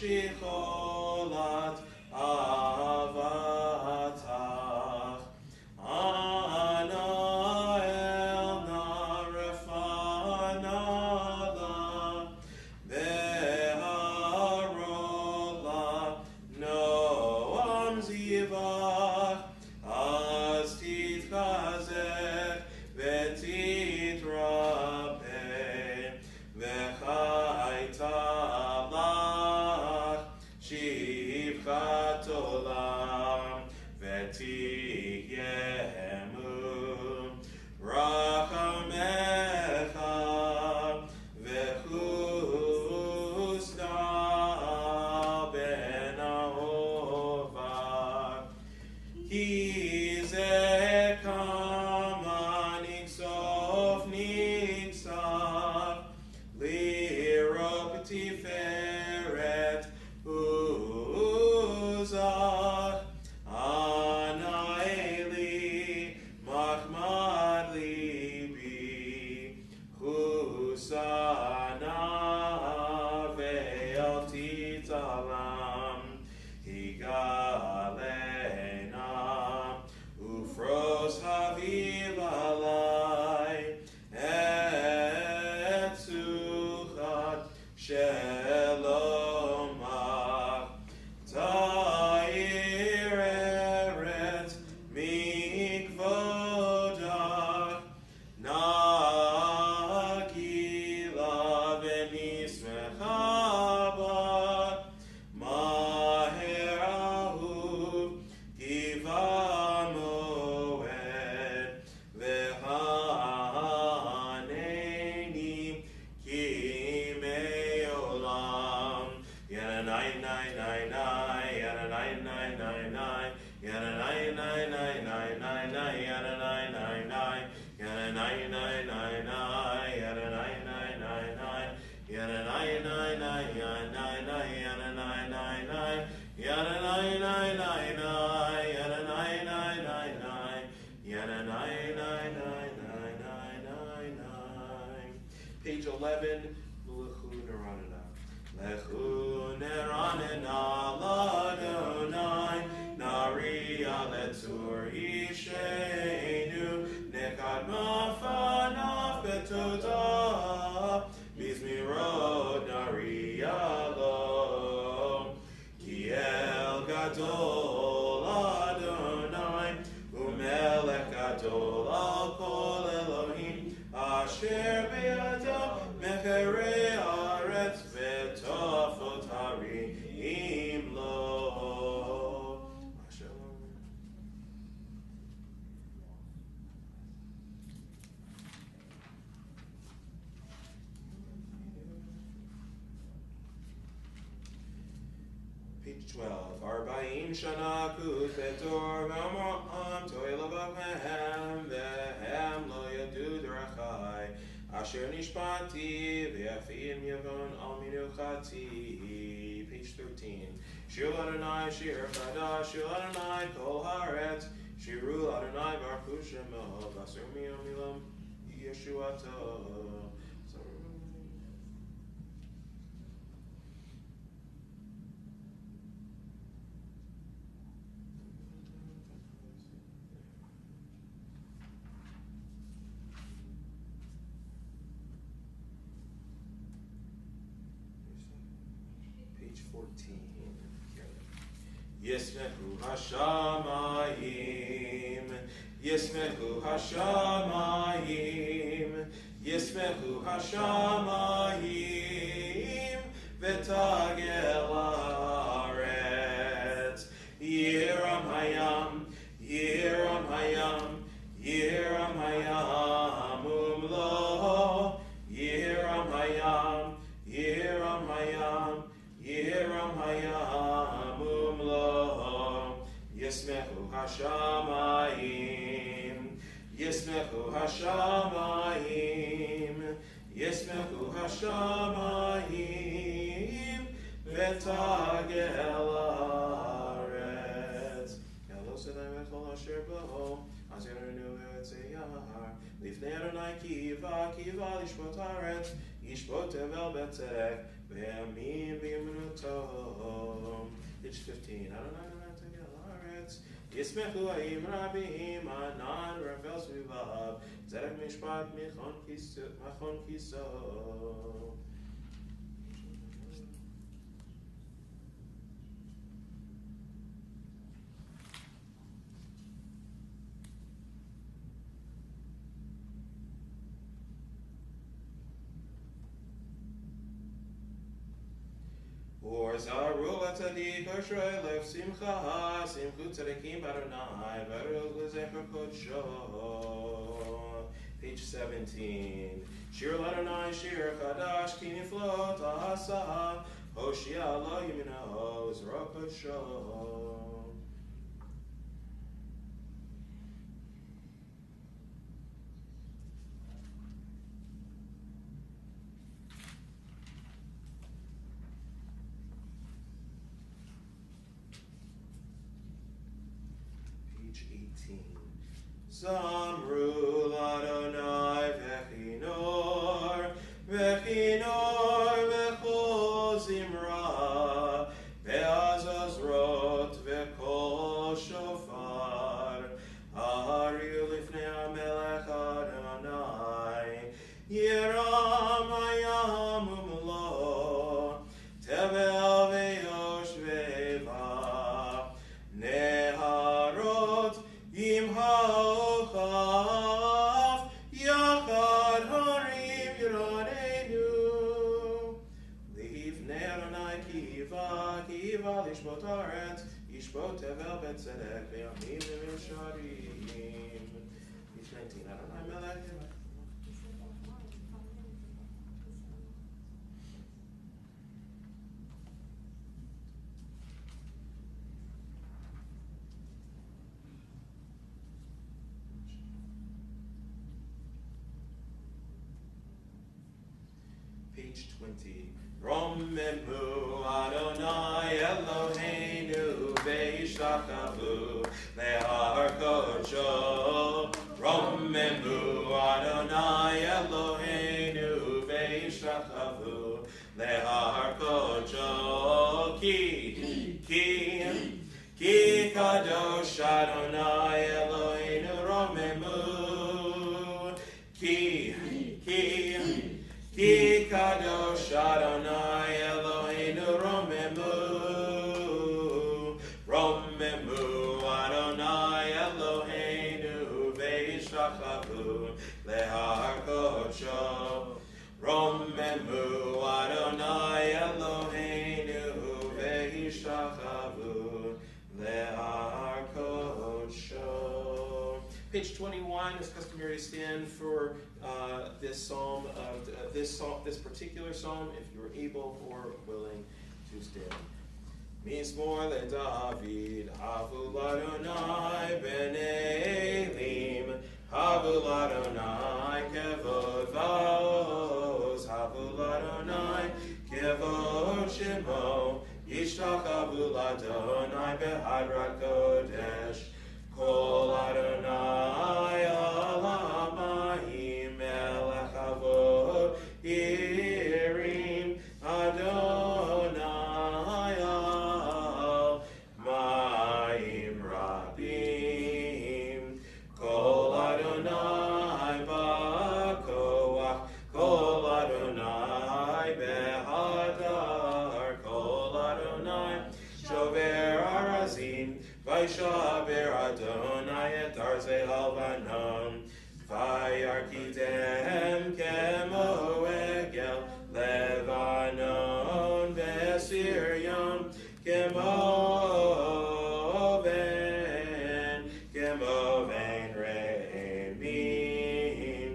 shicholat avatach. Ana el narefanala veharola noam zivach az titchazek vetitrape vechaitalach shivchat olam vetihyemu rachamecha vechusna ben ahova ki zekama nixof nixaf liropti feret uzach anaeli machmad libi husana ve'el titalam higalena ufros haviv alai et suchat shelomach ta'ir eretz mikvodach nagila v'nismecha ba maher ahuv giva moed v'haneni kimei olam yanai nai nai nai yanai nai nai nai yanai nai nai nai nai nai yanai nai nai yanai nai nai nai yanai nai nai nai yanai nai nai yanai nai yanai nai nai yanai nai nai nai yanai nai nai nai yanai nai nai nai nai. Page 11. Lechu neranena ladonai naria letur ishenu nekad mafanaf betoda bizmirod naria lo kiel gadol Adonai umelech gadol al kol Elohim asher beyado mechere aretz v'tofot harim lo. Page 12. Arba'im shana kutetor v'amam to'elavavhem v'hem lo yadu drachai asher nishpati v'yafim yavon al minuchati. Page 13. Shir Adonai shir chadash shir Adonai kol haaretz shiru Adonai baruch shemo v'asur milam yeshuato. Page 14. Yismechu hashamayim, Yismechu hashamayim, Yismechu hashamayim, v'tagel haaretz. Yiram hayam, Yiram hayam, Yiram hayam umlo, Yiram hayam, Yiram hayam, Yiram hayam umlo. Yismechu hashamayim, Yismechu hashamayim, Yismechu hashamayim, v'tagel haaretz. Hello, Sedai v'chol asher b'ho, Azir anu v'etzei yahar, Lifnei Adonai kiva, kiva lishpot haaretz, Yishbot tevel betzedek, ve'amin b'yeminotom. Page 15. Adonai tegel haaretz. Yismechu ha'im rabim, anan rafel svivav, tzedek mishpat machon kiso. Or zaru atzadik ashrei lev simcha simchu tzadikim baronai veru lezecher kodsho. Page 17. Shir l'Adonai shir chadash ki niflot asa hoshia lo yimino zera kodsho. Page 18. Zamru l'Adonai vechinor vechol zimra ve'azazrot ve'kol shofar hariu lifnei hamelech Adonai yiram hayam umlo tevel ve'yoshveva neharot Yimha'ochav Yachad Harim Yiradenu Livnei Adonai Kiva Lishbot Haaretz Yishbot Tevel Betzedek Ve'amim V'misharim. Page 19. Adonai Melech Page 20. Romemu Adonai Eloheinu ve'ishtachavu le'har kodsho. Romemu Adonai Eloheinu ve'ishtachavu le'har kodsho. Ki kadosh Adonai Eloheinu romemu. Ki kadosh Adonai Eloheinu romemu. Romemu Adonai Eloheinu ve'ishtachavu le'har kodsho. Romemu Adonai Eloheinu ve'ishtachavu le'har kodsho. Page 21 is customary stand for this particular psalm, if you are able or willing to stand. Mizmor leDavid, havu l'Adonai b'nei Elim, havu l'Adonai kevod va'oz, havu l'Adonai kevod shemo, yishtachavu l'Adonai behadrat kodesh. Kol Adonai alamayim melech avod yirim Adonai alamayim rabim. Kol Adonai ba'koach, Kol Adonai behadar, Kol Adonai shover arazim, Vaishaber Adonai et arzei halvanom, Vayarkitem kemo egel Levanon ve'Sirion kemo ven re'emim.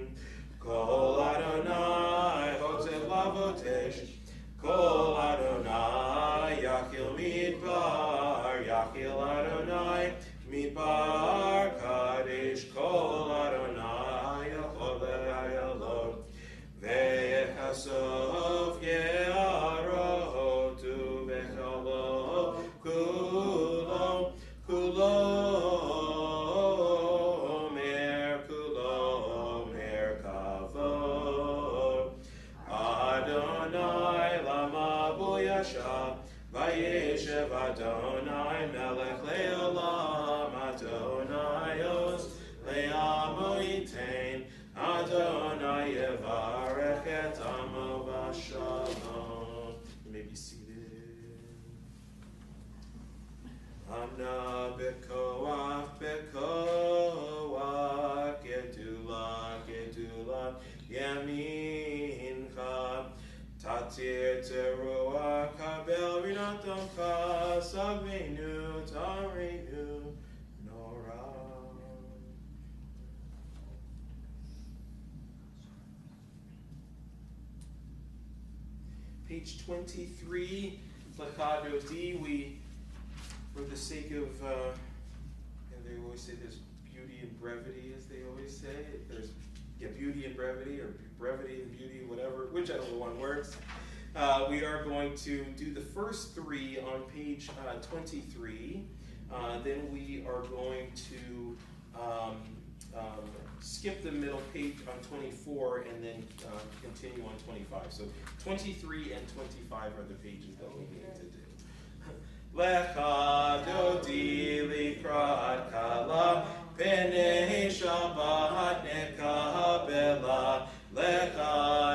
Kol Adonai hotzev lavotesh, Kol Adonai yakil midbar, yakil Adonai midbar kadesh. Kol Adonai yachol ve'ayalot ve'echasov ye'arotu ve'chalo kulo mer kavod. yashab, vayeshev Adonai melech leolam, Adonai os le'amo yitain, Adonai yevarech et amo b'shalom. You may be seated. Amna bekoach, bekoach, gedula, yamincha, tatir teruach, kabel rinatomcha, sagvenu, tarinu, nora. Page 23, Plakado D, we, for the sake of, and they always say there's beauty and brevity, as they always say. There's beauty and brevity, or brevity and beauty, whatever, whichever one works. We are going to do the first three on page 23. Then we are going to skip the middle page on 24 and then continue on 25. So 23 and 25 are the pages that we need to do. Lecha dodi likrat kala, penei shabbat nekabela. Lecha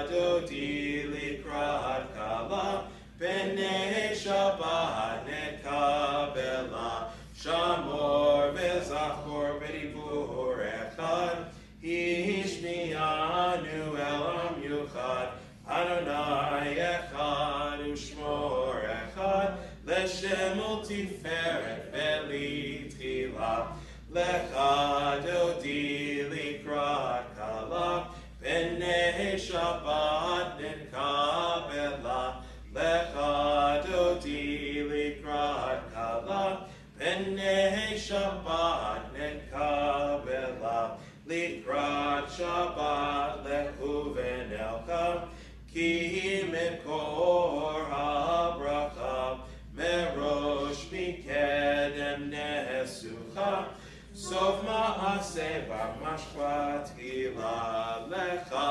dodi likrat kala, penei shabbat nekabela. Shamor vezachor beribur echad, hishmianu elam yuchad. Adonai echad ushmor echad, Leshem ultiferet velitchila, lecha dodi likrat kala, penei shabbat nekabela, lecha dodi likrat kala, penei shabbat nekabela, likrat shabbat lechu v'nelcha, ki mikor habracha, Merosh mikedem nesucha, sof ma'aseh b'mashpat hila, lecha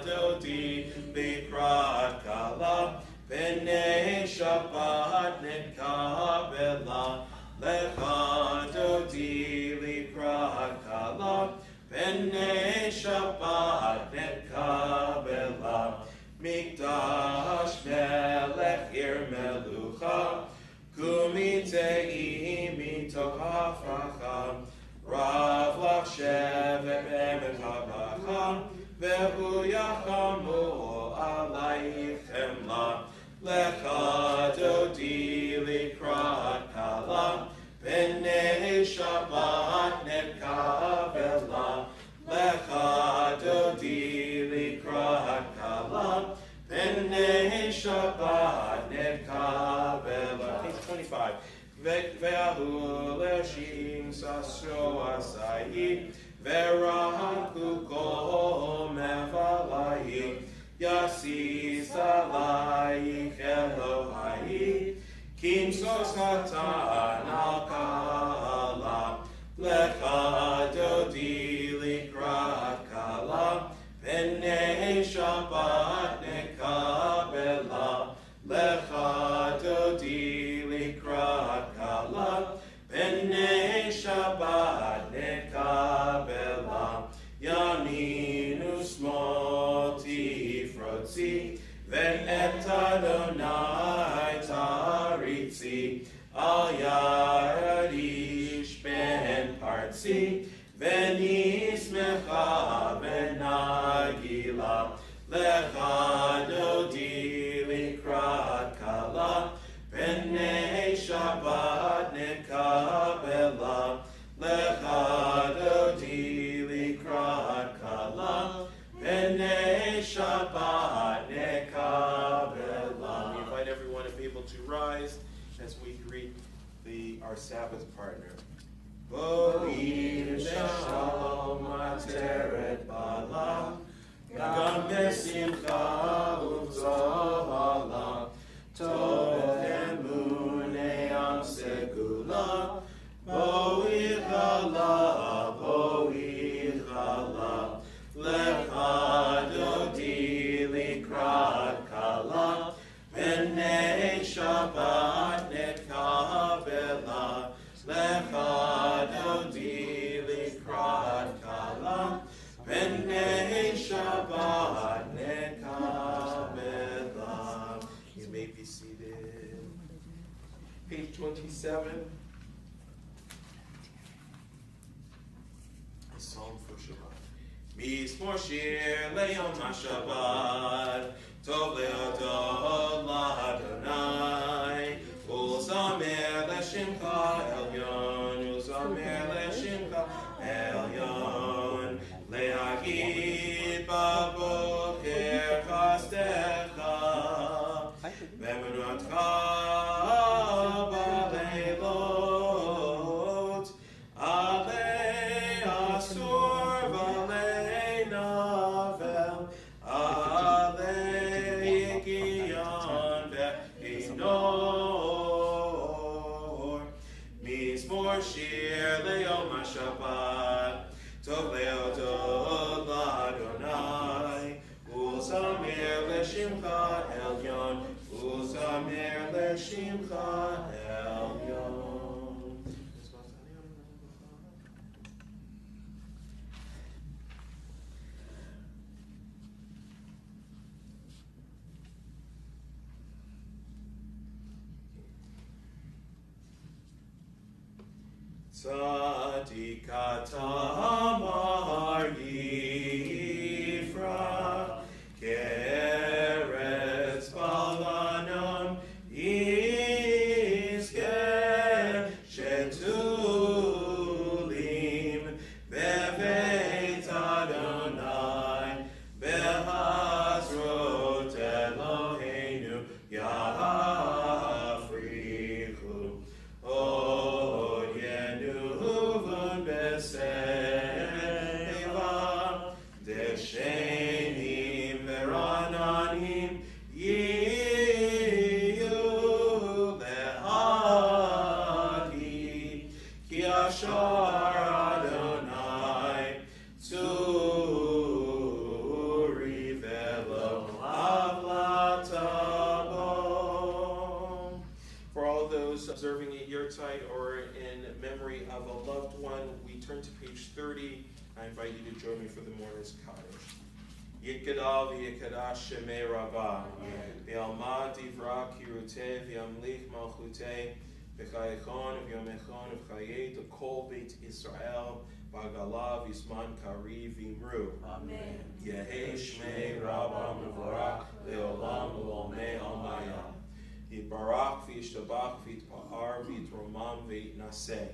dodi likrat kala, penei shabbat nekabela, lecha dodi likrat kala, penei shabbat nekabela. Mikdash melech ir melucha, kumitei mito hafracha, rav lach shevet be'emet habracha, vehu yachamu alaychem la, lecha dodi likrat kala, penei shabbat nekabela, lecha dodi likrat kala, penei shabbat nekabela. Page 25. Ve'ahu leshim sasro asayi, ve'rahaku kol mevalayi, yasis alayich Elohayi, kimsos hatan al kala, lecha dodi likrat kala, penei shabbat nekabela, lecha dodi likrat kala, penei shabbat nekabela, yaminu smol tifrotzi, ve'et Adonai taritzi, al yadish ben partzi, venismecha benagila, lecha dodi likrat kala, penei shabbat nekabela, lecha dodi likrat kala, penei shabbat nekabela. We invite everyone to be able to rise as we greet our Sabbath partner. Bo'ir shalom ateret bala, gam besimcha uvzohala, tov emunei am segula, bo'ir chala, lecha dodi likrat kala, penei be seated. Page 27. A psalm for Shabbat. Mizmor shir leyom haShabbat, tov leodot la'Adonai, uzamer l'shimcha elyon, uzamer l'shimcha elyon, le'hagid b'boker chastecha, ve'emunatcha b'leilot, alei asur v'alei navel, alei gion ve'inor, mizmor shir leyom haShabbat, tov leodot la'Adonai, uzamer l'shimcha elyon, uzamer l'shimcha elyon. Tzadika tamar yifra, keretz balanon yizke, shetulim beveit Adonai, behazrot Eloheinu yafrichu. Deshenim verananim yiyu lehagi, ki ashar Adonai tzuri velo avlatabo. For all those observing a yurtzeit or in memory of a loved one, we turn to page 30. I invite you to join me for the morning's Kaddish. Yikadal v'yikadash shemei rabbah, v'yalma divra kiruteh, v'yamlich malchuteh, v'chayechon v'yamechon v'chayet kol beit Israel, v'agala v'isman kari v'imru. Amen. Yehei shmei rabbah mevorach le'olam u'olmei almaya. Yitbarach v'yishtabach v'yitpa'ar v'yitromam v'yitnaseh.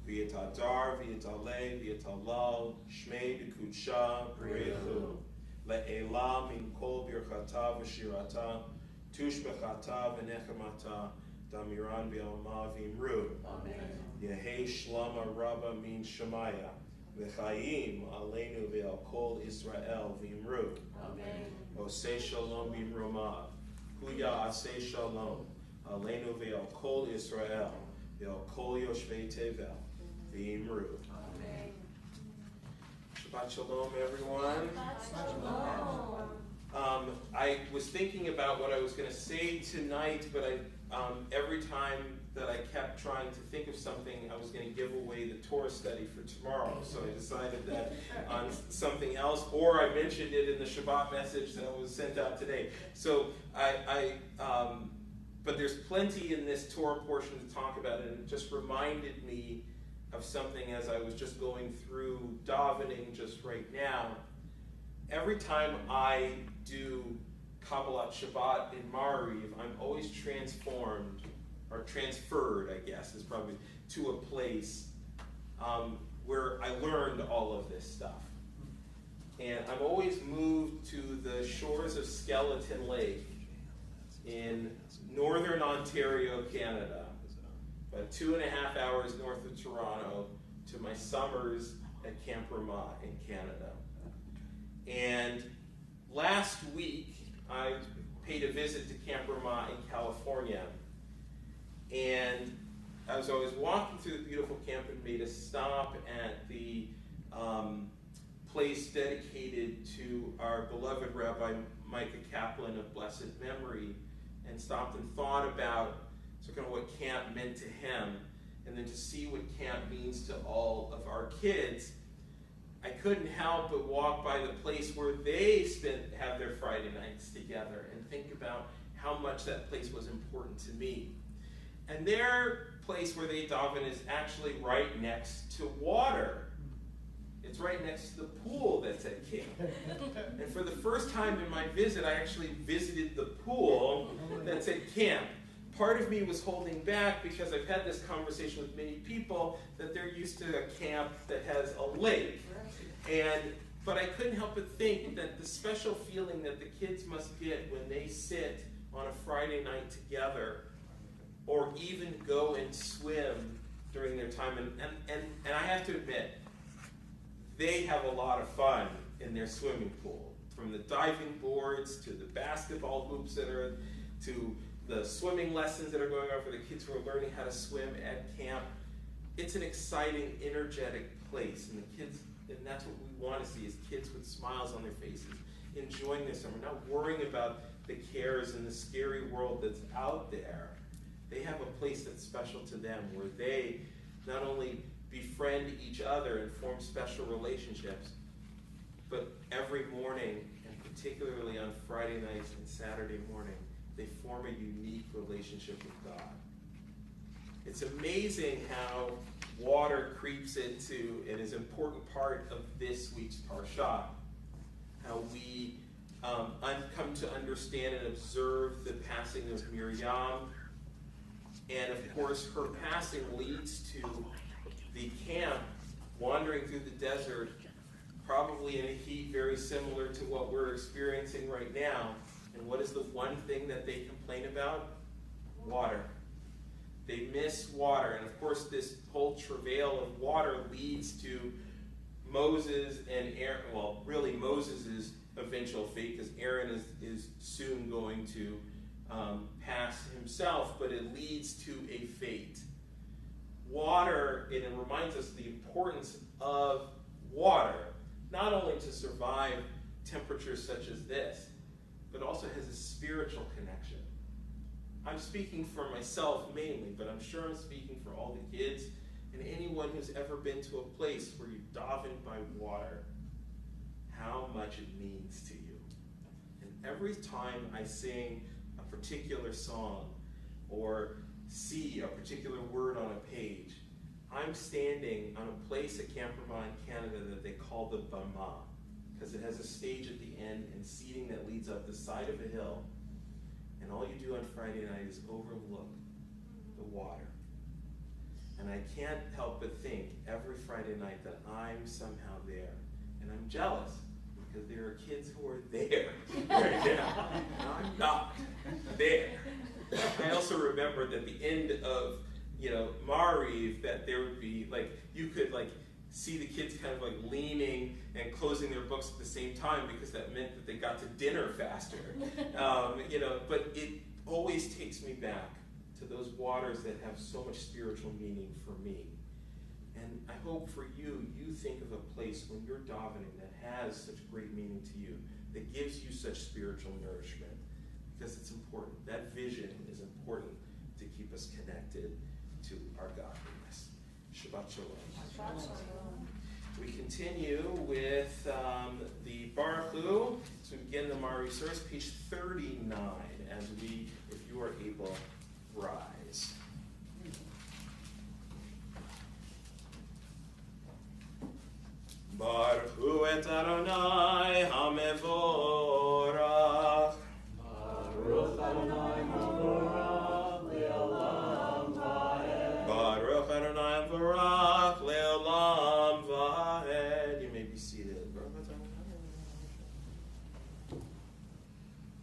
V'yitadar, v'yitaleh, v'yitalal, shmei d'kudsha, b'rechu. Le'elah min kol birchata v'shirata, tushbechata v'nechemata, damiran v'alma v'imru. Amen. Yehei shlama rabba min shemaya, v'chayim aleinu v'al kol Israel v'imru. Amen. Oseh shalom b'imromav, huya aseh shalom, aleinu v'al kol Israel, v'al kol yoshvei tevel. V'imru. Amen. Shabbat shalom, everyone. Shabbat shalom. I was thinking about what I was going to say tonight, but every time that I kept trying to think of something, I was going to give away the Torah study for tomorrow. So I decided that on something else, or I mentioned it in the Shabbat message that was sent out today. So but there's plenty in this Torah portion to talk about, and it just reminded me of something as I was just going through davening just right now. Every time I do Kabbalat Shabbat in Mariv, I'm always transformed, or transferred, I guess, is probably to a place where I learned all of this stuff. And I'm always moved to the shores of Skeleton Lake in northern Ontario, Canada, about 2.5 hours north of Toronto, to my summers at Camp Ramah in Canada. And last week, I paid a visit to Camp Ramah in California. And as I was walking through the beautiful camp, and made a stop at the place dedicated to our beloved Rabbi Micah Kaplan of blessed memory, and stopped and thought about sort of what camp meant to him, and then to see what camp means to all of our kids, I couldn't help but walk by the place where they have their Friday nights together, and think about how much that place was important to me. And their place where they daven is actually right next to water. It's right next to the pool that's at camp. And for the first time in my visit, I actually visited the pool that's at camp. Part of me was holding back because I've had this conversation with many people that they're used to a camp that has a lake. But I couldn't help but think that the special feeling that the kids must get when they sit on a Friday night together, or even go and swim during their time, and I have to admit, they have a lot of fun in their swimming pool. From the diving boards, to the basketball hoops to the swimming lessons that are going on for the kids who are learning how to swim at camp. It's an exciting, energetic place, and the kids, and that's what we want to see, is kids with smiles on their faces, enjoying their summer, not worrying about the cares and the scary world that's out there. They have a place that's special to them, where they not only befriend each other and form special relationships, but every morning, and particularly on Friday nights and Saturday morning, they form a unique relationship with God. It's amazing how water creeps into and is an important part of this week's Parsha. How we come to understand and observe the passing of Miriam. And of course, her passing leads to the camp wandering through the desert, probably in a heat very similar to what we're experiencing right now. And what is the one thing that they complain about? Water. They miss water. And of course, this whole travail of water leads to Moses and Aaron. Well, really Moses' eventual fate, because Aaron is soon going to pass himself, but it leads to a fate. Water, and it reminds us the importance of water, not only to survive temperatures such as this, but also has a spiritual connection. I'm speaking for myself mainly, but I'm sure I'm speaking for all the kids and anyone who's ever been to a place where you're davened by water, how much it means to you. And every time I sing a particular song or see a particular word on a page, I'm standing on a place at Camp Irvine, Canada, that they call the Bama, because it has a stage at the end and seating that leads up the side of a hill. And all you do on Friday night is overlook the water. And I can't help but think every Friday night that I'm somehow there. And I'm jealous, because there are kids who are there right now. And I'm not there. I also remembered at the end of, Mariv, that there would be, you could, see the kids kind of, leaning and closing their books at the same time, because that meant that they got to dinner faster. But it always takes me back to those waters that have so much spiritual meaning for me. And I hope for you, you think of a place when you're davening that has such great meaning to you, that gives you such spiritual nourishment, because it's important. That vision is important to keep us connected to our godliness. Shabbat Shalom. We continue with the Baruch Hu. So we begin the Mari service, page 39, as we, if you are able, rise. Baruch Hu et Adonai HaMevorach. Baruch Adonai HaMevorach le'olam va'ed. Baruch Adonai HaMevorach le'olam va'ed. You may be seated.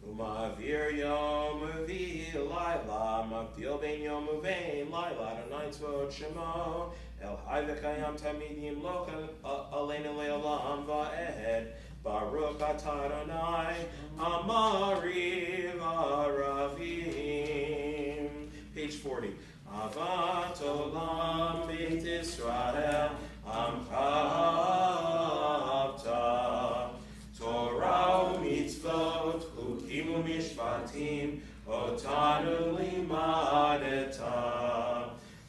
Umavir yom uvi laila, mavdil ben yom uvein laila, Adonai tzvot shemo. El Hai v'Kayam Tamidim Lo Aleinu Le'olam Va'ed. Baruch Atah Adonai Amariv Aravim. Page 40. Avat Olam Beit Israel Amcha Avta. Torah u'mitzvot chukim u'mishpatim otanu limadeta.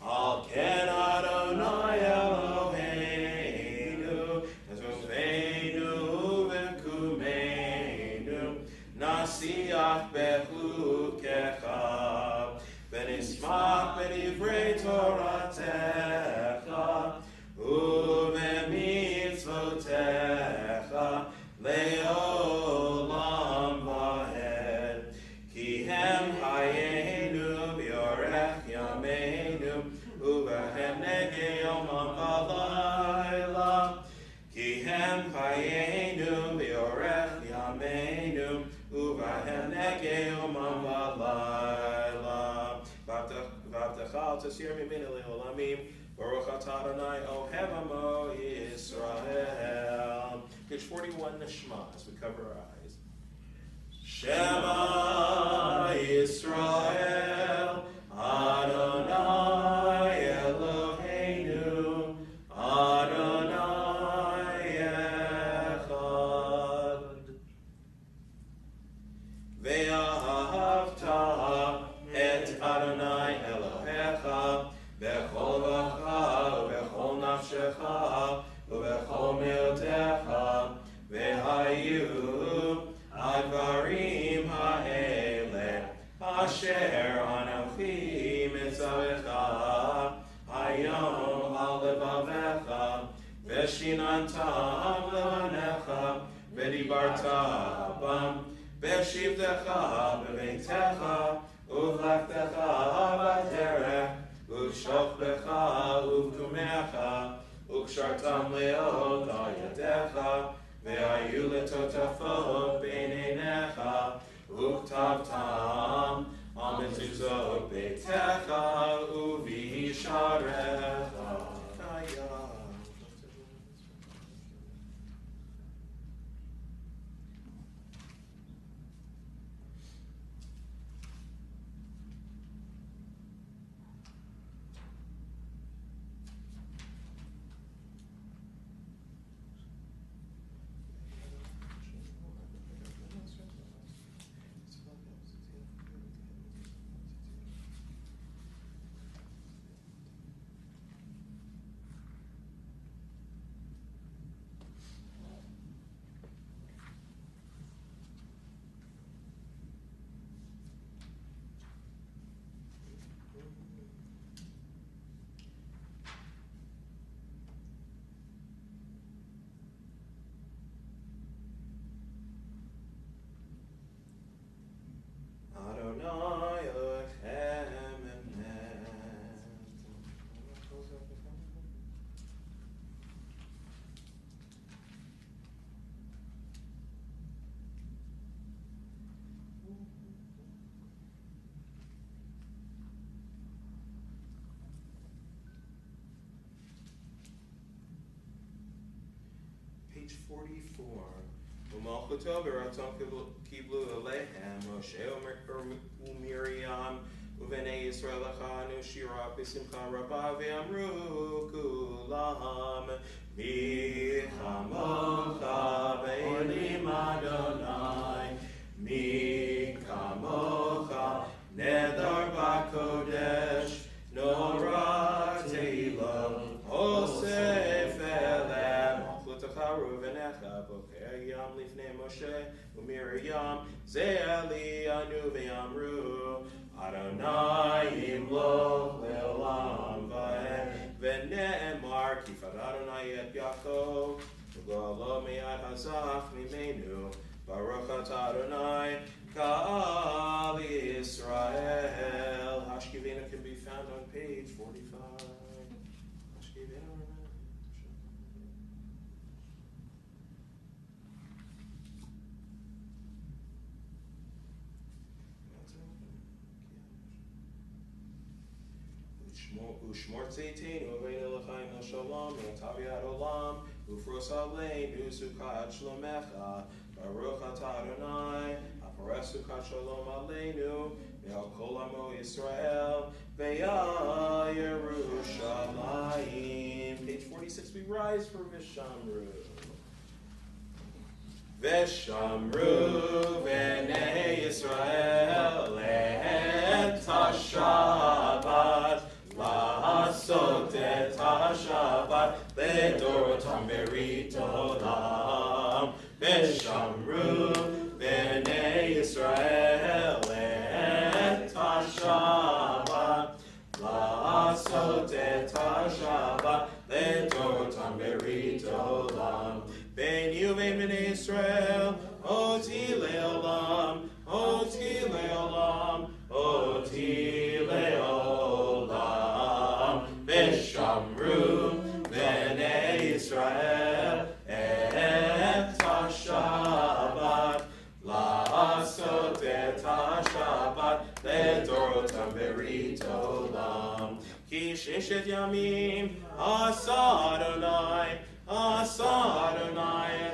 Al ken Adonai Eloheinu Ezroseinu v'kumeinu Nasiach bechut Lecha Tasir Mimini Leolamim. Baruch Atah Adonai Ohev Amo Yisrael. Page 41, the Shema, as we cover our eyes. Shema Yisrael, Adonai Eloheinu, Adonai Echad. Ve'ahavta et Adonai Elohecha, bechol vacha, bechol nafshecha, ubechol meotecha, ve'hayu advarim ha'ele, asher anochi mitzavecha, hayom al levavecha, ve'shinantam levanecha, ve'dibarta bam, ve'shivtecha beveitecha, uvlachtecha b'derech, uvshoklecha uvtumecha, ukshartam leot al yadecha, ve'ayu letotafot b'neinecha, uktavtam al mezuzot beitecha, uvisharecha. Adonai Elohim Emet. Page 44. Umalchuto v'ratzon kiblu alehem, Moshe u'Miriam, u'venei Yisrael achanu shira b'simcha rabba v'amru kulam, mi chamocha ve'elim Adonai, mi kamocha nedar b'kodesh, nora teilo, osef elem, malchutecha ruvenecha, Yam lifnei Moshe u'Miriam ze'eli anu ve'amru Adonai yimloch le'olam va'ed ve'ne'emar kifad Adonai et Yaakov u'ga'alo me'ad hazaf mimenu Baruch atah Adonai ka'al Yisrael. Hashkivena can be found on page 45. Hashkivena. Ushmor tzeitin, uvein elachayim el shalom, u'taviat olam, ufros aleinu sukat shlomecha, baruch atah Adonai, apares sukat shalom aleinu, ve'al kol amo Yisrael, ve'al Yerushalayim. Page 46, we rise for Vishamru. Veshamru v'nei Yisrael et HaShabbat La'asot et HaShabbat Le'dorotam berit olam. Veshamru v'nei Yisrael et HaShabbat La'asot et HaShabbat Le'dorotam berit olam. Ben Yuvein B'nei Yisrael, Oti Le'olam, Oti Le'olam, Oti Le'olam. V'shamru B'nei Yisrael et HaShabbat, La'asot et HaShabbat Le'dorotam לדורותם ברית עולם. כי ששת ימים עשה אדוני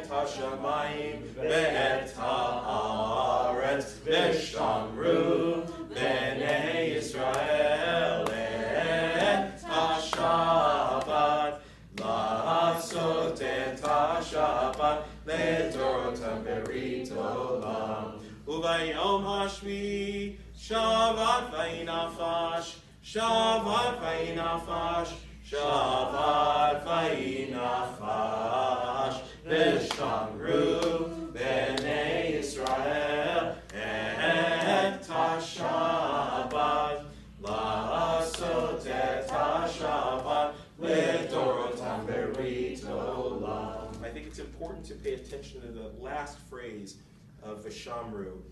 את השמיים ואת הארץ, ושמרו בני ישראל את השבת, לעשות את השבת לדורותם ברית עולם. וביום השביעי שבת וינפש, שבת וינפש, שבת וינפש, ושמרו בני ישראל את השבת, לעשות את השבת לדורותם ברית עולם. I think it's important to pay attention to the last phrase of Vishamru,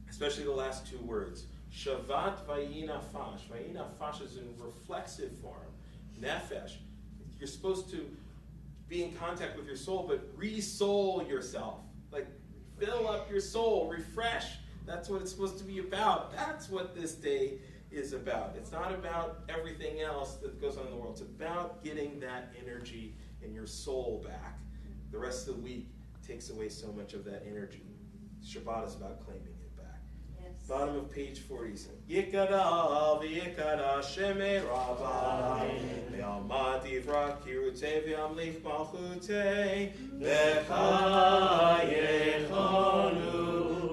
especially the last two words. Shavat vayinafash. Vayinafash is in reflexive form. Nefesh. You're supposed to be in contact with your soul, but re-soul yourself. Like, fill up your soul, refresh. That's what it's supposed to be about. That's what this day is about. It's not about everything else that goes on in the world. It's about getting that energy in your soul back. The rest of the week takes away so much of that energy. Shabbat is about claiming it back. Yes. Bottom of page 47. Yikada v'yikada shemei Rabbi ve'alma divra kirutei ve'amlich malchutei v'chayechonu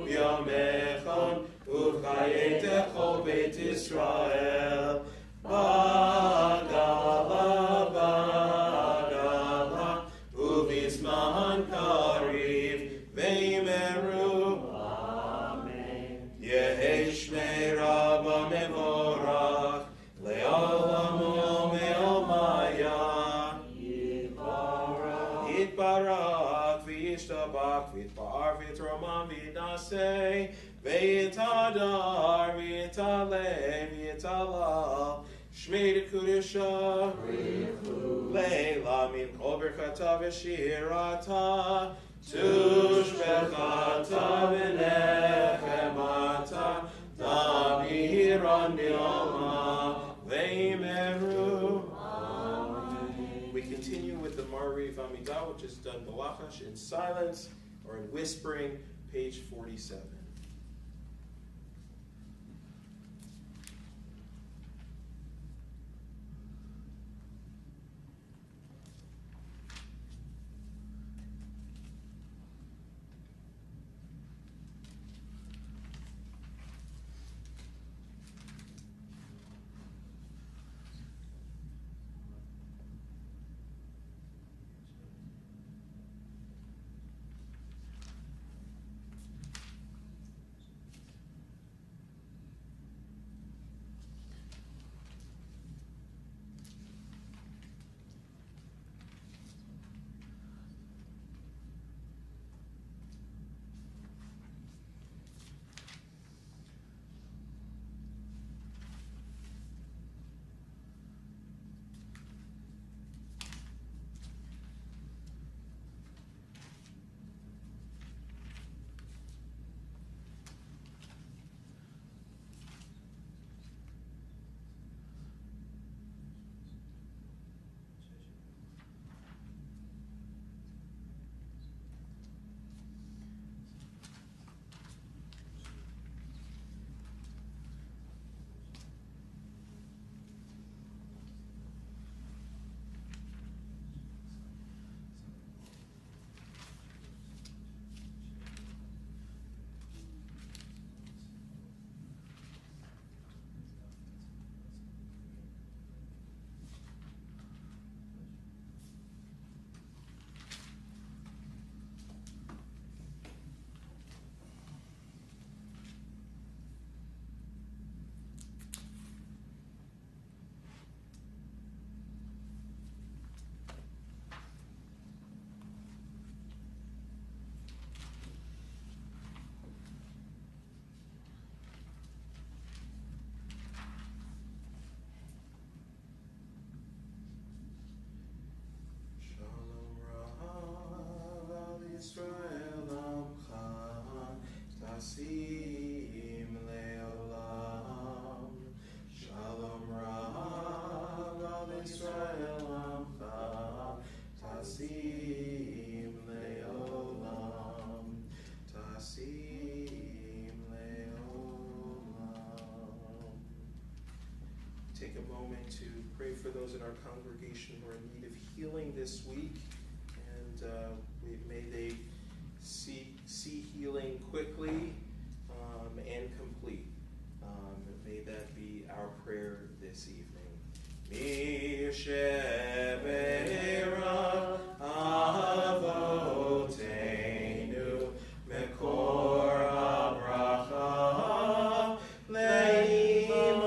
v'yamechon uv'chayetechol beit Yisrael bagala bagala uv'izman kariv ve'meru Yehi Shmei Rabba Mevorach Le'olam U'me'omaya Yitbarak V'yishtabak V'yitbar V'yitromam V'yidasei V'yitadar V'yitaleh V'yitalal Shmei Dekudesha Le'la Min Kol Berchata V'shirata Tushbechata v'nechemata Damiron Dilma Veimeru. We continue with the Mariv Amidah, which is done balachash in silence or in whispering, page 47. moment to pray for those in our congregation who are in need of healing this week, and may they see healing quickly and complete. May that be our prayer this evening. Mi shebera avotenu mekor habracha leimotenu.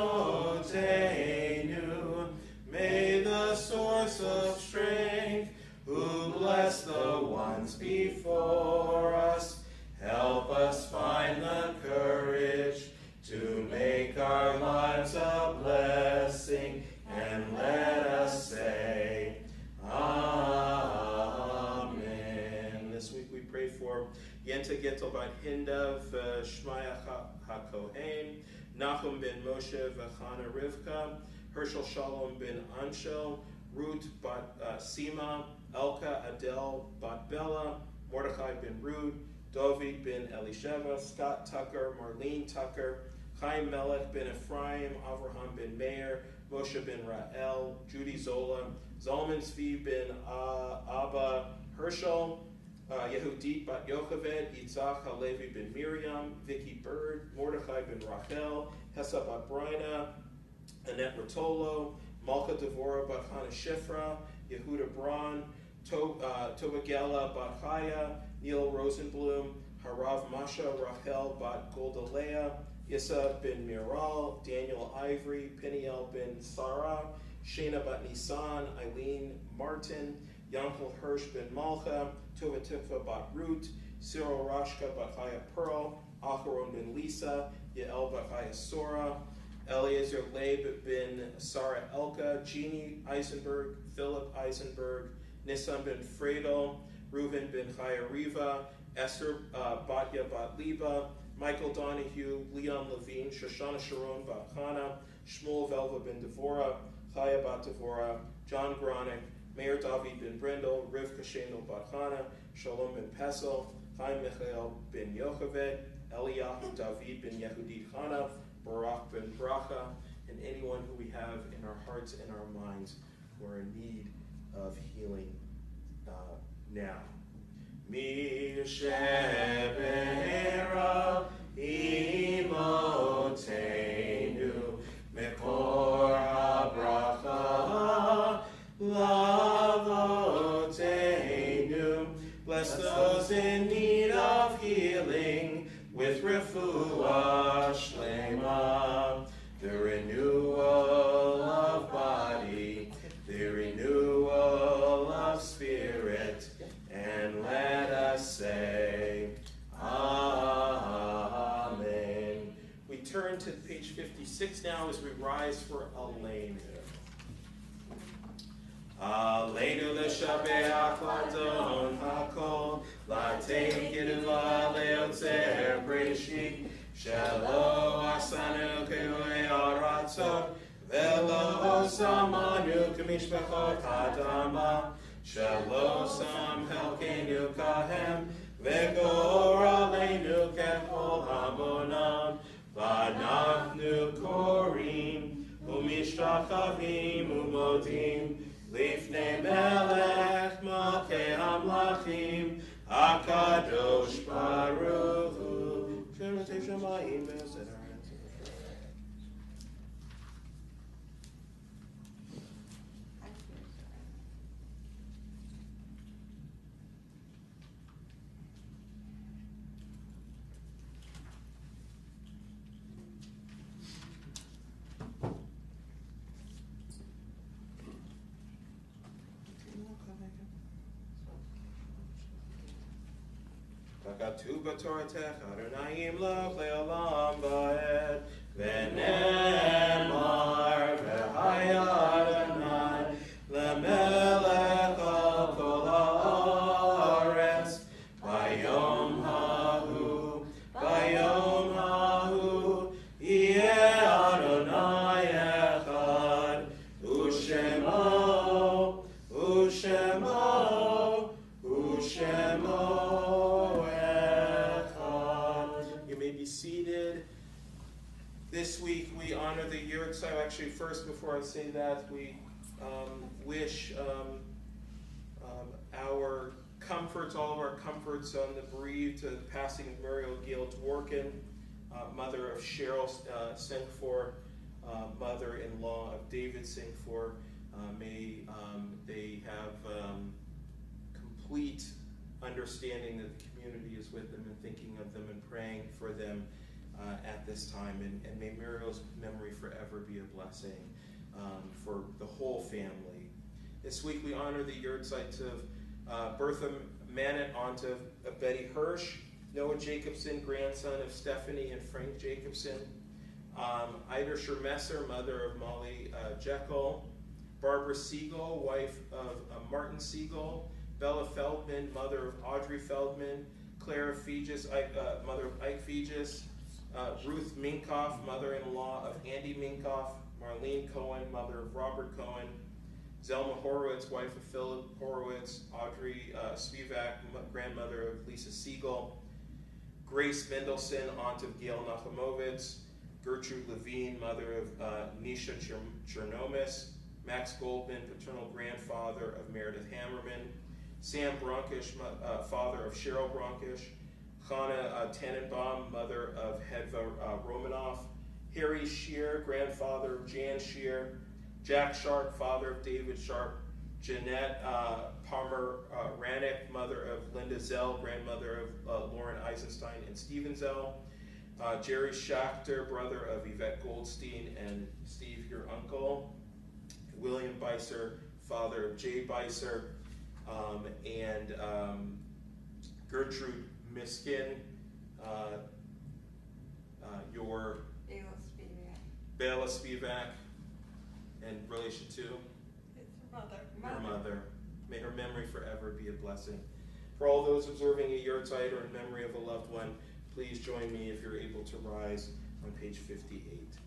May the source of strength, who bless the ones before us, help us find the courage to make our lives a blessing, and let us say, Amen. This week we pray for Yenta Gittel bat Hinda v'Shmaya HaKohen, Nachum ben Moshe v'Chana Rivka, Herschel Shalom ben Anshel, Ruth bat Sima, Elka Adel bat Bella, Mordechai ben Rud, David ben Elisheva, Scott Tucker, Marlene Tucker, Chaim Melech ben Ephraim, Avraham ben Meir, Moshe ben Ra'el, Judy Zola, Zalman Zvi ben Abba Herschel, Yehudit bat Yocheved, Yitzhak Halevi ben Miriam, Vicky Bird, Mordechai ben Rachel, Hessa bat Brina, Annette Rotolo, Malka Devorah bat Chana Shifra, Yehuda Braun, Tobagela bat Chaya, Neil Rosenblum, Harav Masha Rachel bat Golda Leah, Issa ben Miral, Daniel Ivory, Peniel ben Sarah, Shana bat Nisan, Eileen Martin, Yankel Hirsch ben Malcha, Tova Tikva bat Root, Cyril Rashka bat Chaya Pearl, Acharon ben Lisa, Yael bat Chaya Sora, Eliezer Leib ben Sarah Elka, Jeannie Eisenberg, Philip Eisenberg, Nissan ben Fredel, Reuven ben Chaya Riva, Esther Batya bat Liba, Michael Donahue, Leon Levine, Shoshana Sharon bat Chana, Shmuel Velva ben Devorah, Chaya bat Devorah, John Gronick, Mayor David ben Brindle, Rivka Shendel bat Chana, Shalom ben Pesel, Chaim Michael ben Yocheved, Eliyahu David ben Yehudit Chana, Barak ben Bracha, and anyone who we have in our hearts and our minds who are in need of healing now. Mi shebera imotenu mekor habracha lavotenu. Bless those in need of healing with refuah shlema, the renewal of body, the renewal of spirit, and let us say, Amen. We turn to page 56 now as we rise for Aleinu. Aleinu l'shabeach l'adon hakol, l'tein kidva leotzer breshit, shelo asanu ke'oei aratzot, velo samanu k'mishpachot hadama, shelo sam helkenu kahem, v'gor aleinu kechol hamonam, v'anachnu korim, u'mishtachavim u'modim, Lifnei melech malkei hamlachim, HaKadosh Baruch Hu. Shemotei Shemayim v'Yosef Haaretz. Katu b'Toratech Adonai Imloch le'olam va'ed, v'nemar v'haya Adonai le'melech al kol ha'aretz, v'yom hahu, yeh Adonai echad, u'shemo. Seated. This week honor the Yurtzai. Actually, first, before I say that, we wish our comforts, all of our comforts on the bereaved, to the passing of Muriel Gail Dworkin, mother of Cheryl Singfor, mother-in-law of David Singfor. May they have complete understanding that the community is with them and thinking of them and praying for them at this time. And may Muriel's memory forever be a blessing for the whole family. This week we honor the Yurtzites of Bertha Manet, aunt of Betty Hirsch, Noah Jacobson, grandson of Stephanie and Frank Jacobson, Ida Schermesser, mother of Molly Jekyll, Barbara Siegel, wife of Martin Siegel, Bella Feldman, mother of Audrey Feldman, Clara Fegis, mother of Ike Fegis, Ruth Minkoff, mother-in-law of Andy Minkoff, Marlene Cohen, mother of Robert Cohen, Zelma Horowitz, wife of Philip Horowitz, Audrey Spivak, grandmother of Lisa Siegel, Grace Mendelson, aunt of Gail Nachamovitz, Gertrude Levine, mother of Nisha Chernomis, Max Goldman, paternal grandfather of Meredith Hammerman, Sam Bronkish, father of Cheryl Bronkish, Chana Tannenbaum, mother of Hedva Romanoff, Harry Shear, grandfather of Jan Shear, Jack Sharp, father of David Sharp, Jeanette Palmer Rannick, mother of Linda Zell, grandmother of Lauren Eisenstein and Stephen Zell, Jerry Schachter, brother of Yvette Goldstein and Steve, your uncle, William Beiser, father of Jay Beiser, and Gertrude Miskin, your Bela Spivak, and relation to It's mother. her mother. May her memory forever be a blessing. For all those observing a Yurtzeit or in memory of a loved one, please join me if you're able to rise on page 58.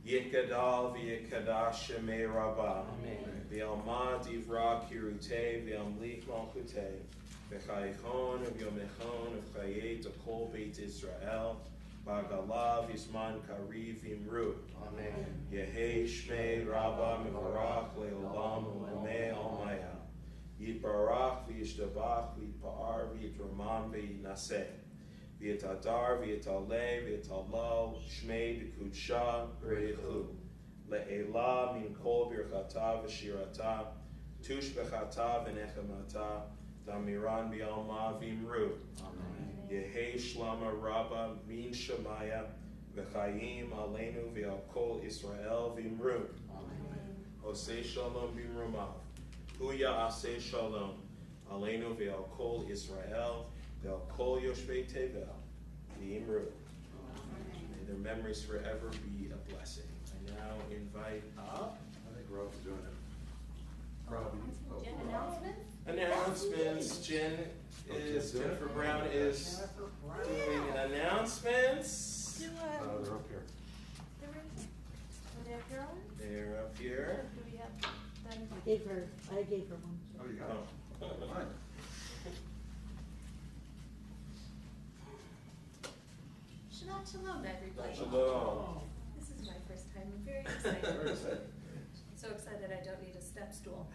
Yitgadal v'yikadash shemei rabbah, v'alma divra kirutei, v'amlik malchutei, v'chayichon v'yomechon v'chayei t'kol beit Israel, v'agalav v'yisman kariv v'imru. Amen. Yehei shmei rabbah mevarach le'olam u'mei almaya. Yitbarach v'yishtabach v'yitpa'ar v'yitramam v'yinaseh. V'yitadar, v'yitaleh, v'yitalal, shmei b'kudsha, re'ichu. Le'ela min kol birchata v'shirata, tush b'chata v'nechemata, damiran b'alma v'imru. Yehei shlama rabba min shemaya, v'chayim aleinu v'al kol Israel v'imru. Osei shalom b'imrumav. Huya aseh shalom, aleinu v'al kol Israel, they'll call Yoshvei Tevel, the Imru. May their memories forever be a blessing. I now invite up. I think Rob's doing it. Rob. Announcements. Jennifer Brown is doing announcements. They're up here. They're up here. I gave her one. Oh, you got it. Oh. Fine. Shabbat shalom, everybody. Shalom. This is my first time. I'm very excited. Very excited. So excited I don't need a step stool.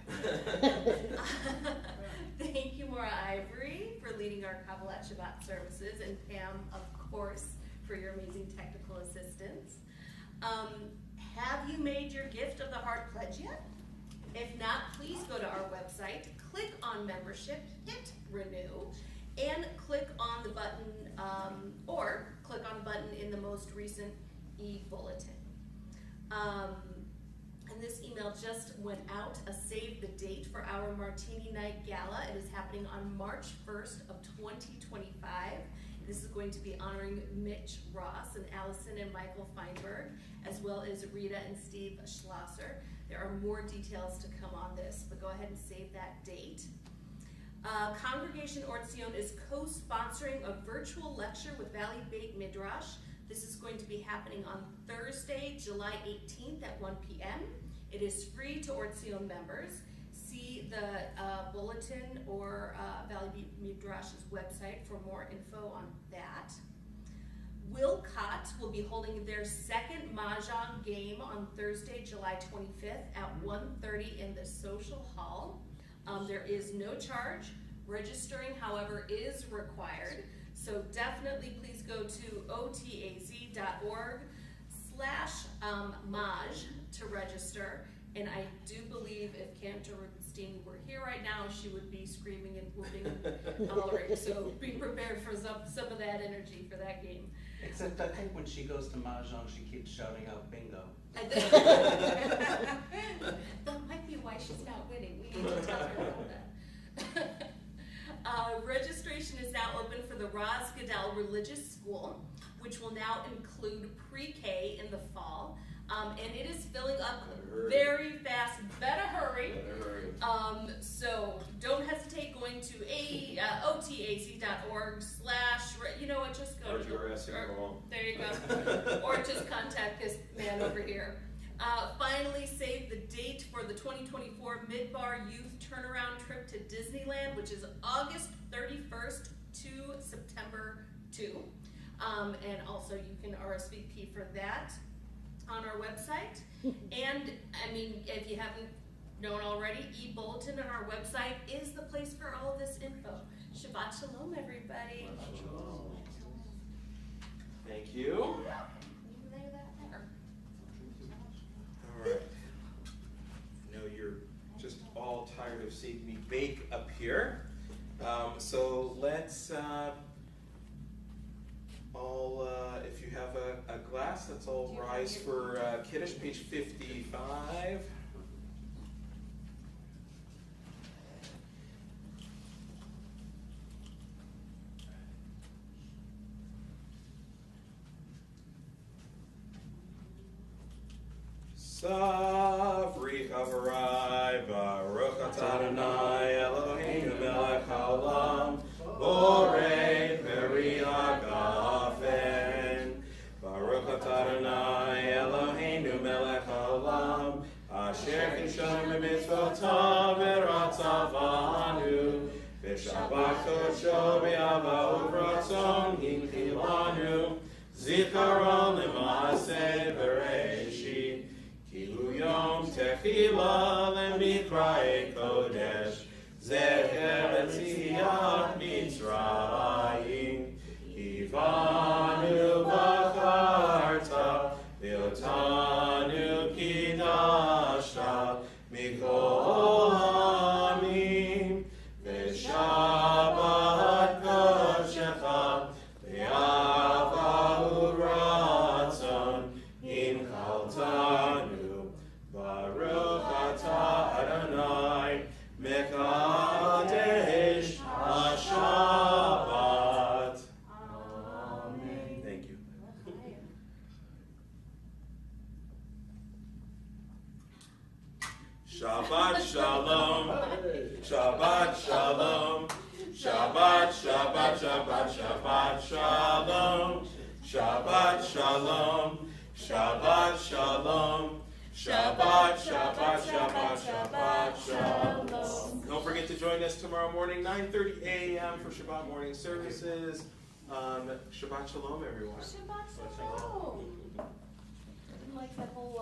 Thank you, Maura Ivory, for leading our Kabbalat Shabbat services, and Pam, of course, for your amazing technical assistance. Have you made your Gift of the Heart pledge yet? If not, please go to our website, click on membership, hit renew, and click on the button, or click on the button in the most recent e-bulletin. And this email just went out, a save the date for our Martini Night Gala. It is happening on March 1st of 2025. This is going to be honoring Mitch Ross and Allison and Michael Feinberg, as well as Rita and Steve Schlosser. There are more details to come on this, but go ahead and save that date. Congregation Or Zion is co-sponsoring a virtual lecture with Valley Beit Midrash. This is going to be happening on Thursday, July 18th at 1 p.m. It is free to Or Zion members. See the bulletin or Valley Beit Midrash's website for more info on that. Wilcott will be holding their second Mahjong game on Thursday, July 25th at 1:30 in the social hall. There is no charge. Registering, however, is required. So definitely please go to otaz.org/Maj to register. And I do believe if Cantorstein were here right now, she would be screaming and whooping and hollering. So be prepared for some of that energy for that game. Except I think when she goes to Mahjong, she keeps shouting out bingo. That might be why she's not winning. We need to tell her about that. Registration is now open for the Raz Gadal Religious School, which will now include pre-K in the fall. And it is filling up very fast. Better hurry. So don't hesitate going to otaz.org/ you know what, just go to there you go. Or just contact this man over here. Finally, save the date for the 2024 Midbar Youth Turnaround Trip to Disneyland, which is August 31st to September 2. And also you can RSVP for that on our website. And I mean, if you haven't known already, e-bulletin on our website is the place for all of this info. Shabbat Shalom, everybody. Thank you. All right. I know you're just all tired of seeing me bake up here. So let's if you have a glass, let's all rise for Kiddush, page 55. Savri Chavarai Baruch Atah Adonai Eloheinu melech haolam borei peri hagafen Baruch Atah Adonai Eloheinu melech haolam asher kishon b'mitzvotav v'ratzavanu v'shabbat kodsho b'yava uvratzon hinchilanu zikaron l'maaseh b'reishit Kilu Yom Techila Lemikrae Kodesh Zecher Etziat Mitzrayim Kivanu Bacharta V'otanu Kidashta Mikol Hamim V'shabbat Kodshecha V'yava Uratzon Im Chaltanu Baruch Atah Adonai Mekadesh HaShabbat. Amen. Thank you. Shabbat Shalom. Shabbat Shalom. Shabbat Shabbat Shabbat Shabbat Shalom. Shabbat Shalom. Shabbat Shalom. Shabbat, Shabbat, Shabbat, Shabbat, Shalom. Don't forget to join us tomorrow morning, 9:30 a.m. for Shabbat morning services. Shabbat Shalom, everyone. Shabbat Shalom. I didn't like that whole